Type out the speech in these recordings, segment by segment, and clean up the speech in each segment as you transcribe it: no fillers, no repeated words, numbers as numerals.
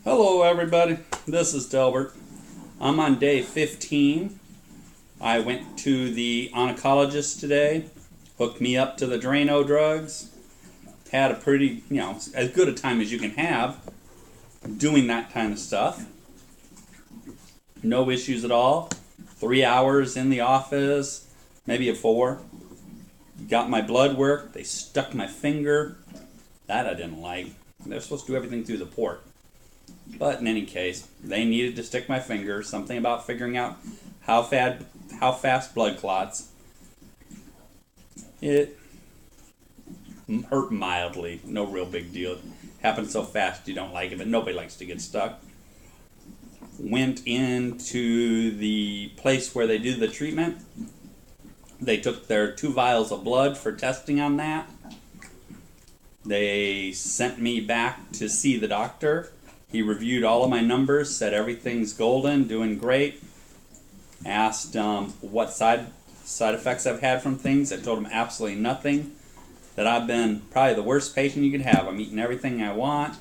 Hello, everybody. This is Delbert. I'm on day 15. I went to the oncologist today, hooked me up to the Drano drugs, had a pretty, as good a time as you can have doing that kind of stuff. No issues at all. 3 hours in the office, maybe a 4. Got my blood work. They stuck my finger. That I didn't like. They're supposed to do everything through the port. But in any case, they needed to stick my finger. Something about figuring out how fast blood clots. It hurt mildly. No real big deal. It happened so fast you don't like it, but nobody likes to get stuck. Went into the place where they do the treatment. They took their 2 vials of blood for testing on that. They sent me back to see the doctor. He reviewed all of my numbers, said everything's golden, doing great. Asked what side effects I've had from things. I told him absolutely nothing. That I've been probably the worst patient you could have. I'm eating everything I want.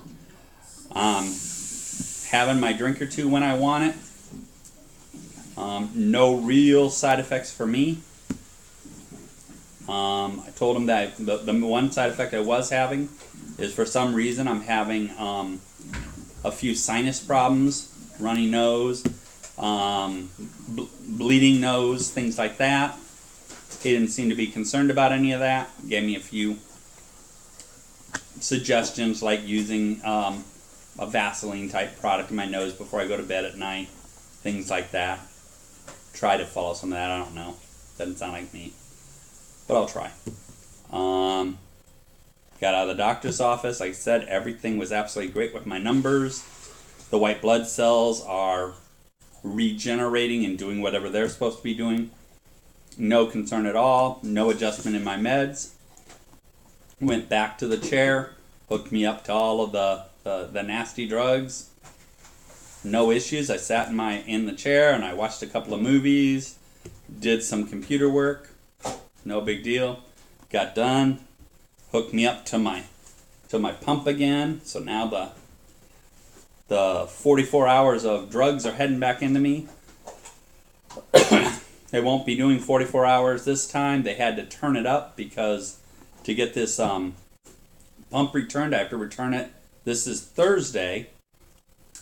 Having my drink or two when I want it. No real side effects for me. I told him that the one side effect I was having is for some reason I'm having a few sinus problems, runny nose, bleeding nose, things like that. He didn't seem to be concerned about any of that. Gave me a few suggestions like using a Vaseline type product in my nose before I go to bed at night, things like that. Try to follow some of that, I don't know. Doesn't sound like me. But I'll try. Got out of the doctor's office. Like I said, everything was absolutely great with my numbers. The white blood cells are regenerating and doing whatever they're supposed to be doing. No concern at all. No adjustment in my meds. Went back to the chair. Hooked me up to all of the nasty drugs. No issues. I sat in the chair and I watched a couple of movies. Did some computer work. No big deal. Got done. Hooked me up to my pump again. So now the 44 hours of drugs are heading back into me. They won't be doing 44 hours this time. They had to turn it up because to get this pump returned, I have to return it. This is Thursday.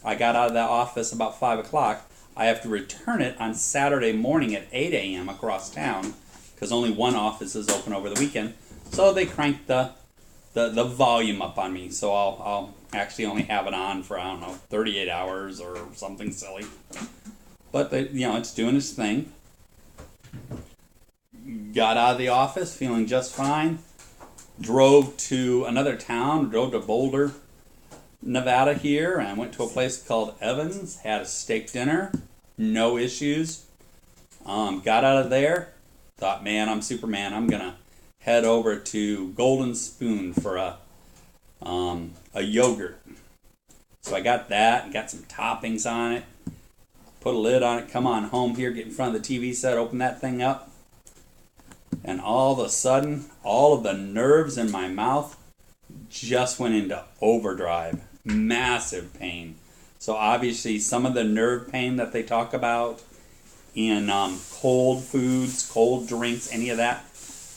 I got out of the office about 5 o'clock. I have to return it on Saturday morning at 8 a.m. across town because only one office is open over the weekend. So they cranked the volume up on me. So I'll actually only have it on for, 38 hours or something silly. But it's doing its thing. Got out of the office feeling just fine. Drove to another town. Drove to Boulder, Nevada here. And went to a place called Evans. Had a steak dinner. No issues. Got out of there. Thought, man, I'm Superman. I'm going to head over to Golden Spoon for a yogurt. So I got that and got some toppings on it. Put a lid on it, come on home here, get in front of the TV set, open that thing up. And all of a sudden, all of the nerves in my mouth just went into overdrive. Massive pain. So obviously some of the nerve pain that they talk about in cold foods, cold drinks, any of that,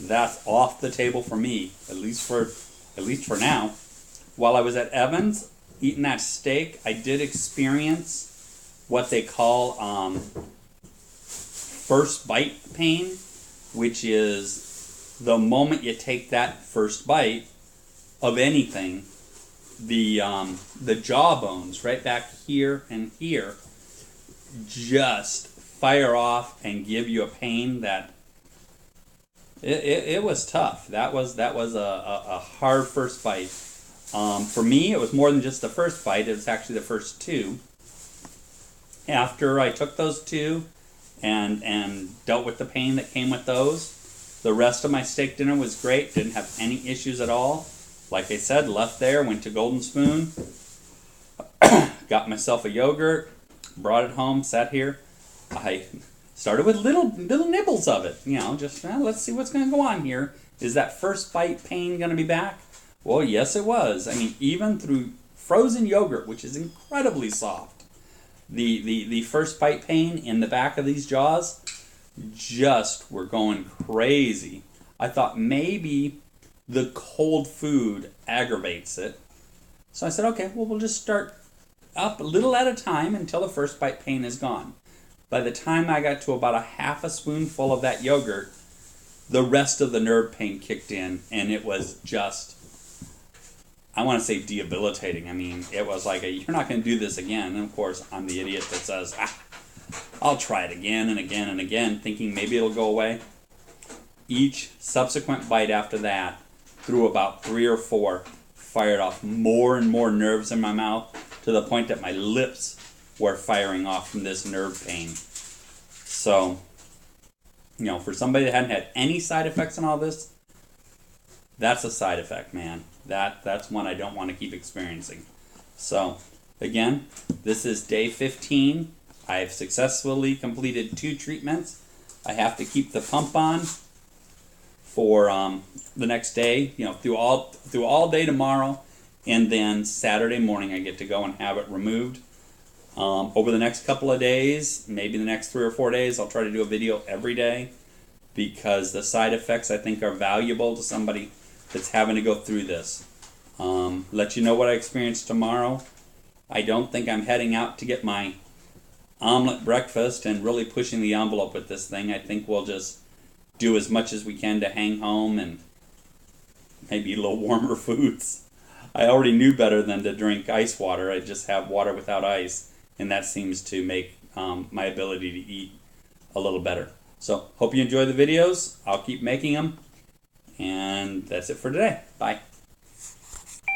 that's off the table for me, at least for now. While I was at Evans eating that steak, I did experience what they call first bite pain, which is the moment you take that first bite of anything, the jaw bones right back here and here just fire off and give you a pain that it was tough. That was a hard first bite. For me, it was more than just the first bite. It was actually the first 2. After I took those 2 and dealt with the pain that came with those, the rest of my steak dinner was great. Didn't have any issues at all. Like I said, left there, went to Golden Spoon, got myself a yogurt, brought it home, sat here. I started with little nibbles of it. Let's see what's going to go on here. Is that first bite pain going to be back? Well, yes, it was. I mean, even through frozen yogurt, which is incredibly soft. The first bite pain in the back of these jaws just were going crazy. I thought maybe the cold food aggravates it. So I said, okay, well, we'll just start up a little at a time until the first bite pain is gone. By the time I got to about a half a spoonful of that yogurt, the rest of the nerve pain kicked in, and it was just, I want to say, debilitating. I mean, it was like, you're not going to do this again. And of course, I'm the idiot that says, I'll try it again and again and again, thinking maybe it'll go away. Each subsequent bite after that, through about 3 or 4, fired off more and more nerves in my mouth, to the point that my lips were firing off from this nerve pain. So, for somebody that hadn't had any side effects in all this, that's a side effect, man. That's one I don't want to keep experiencing. So, again, this is day 15. I've successfully completed 2 treatments. I have to keep the pump on for the next day, through all day tomorrow, and then Saturday morning I get to go and have it removed. Over the next couple of days, maybe the next 3 or 4 days, I'll try to do a video every day, because the side effects, I think, are valuable to somebody that's having to go through this. Let you know what I experience tomorrow. I don't think I'm heading out to get my omelet breakfast and really pushing the envelope with this thing. I think we'll just do as much as we can to hang home and maybe eat a little warmer foods. I already knew better than to drink ice water. I just have water without ice, and that seems to make my ability to eat a little better. So, hope you enjoy the videos. I'll keep making them, and that's it for today. Bye.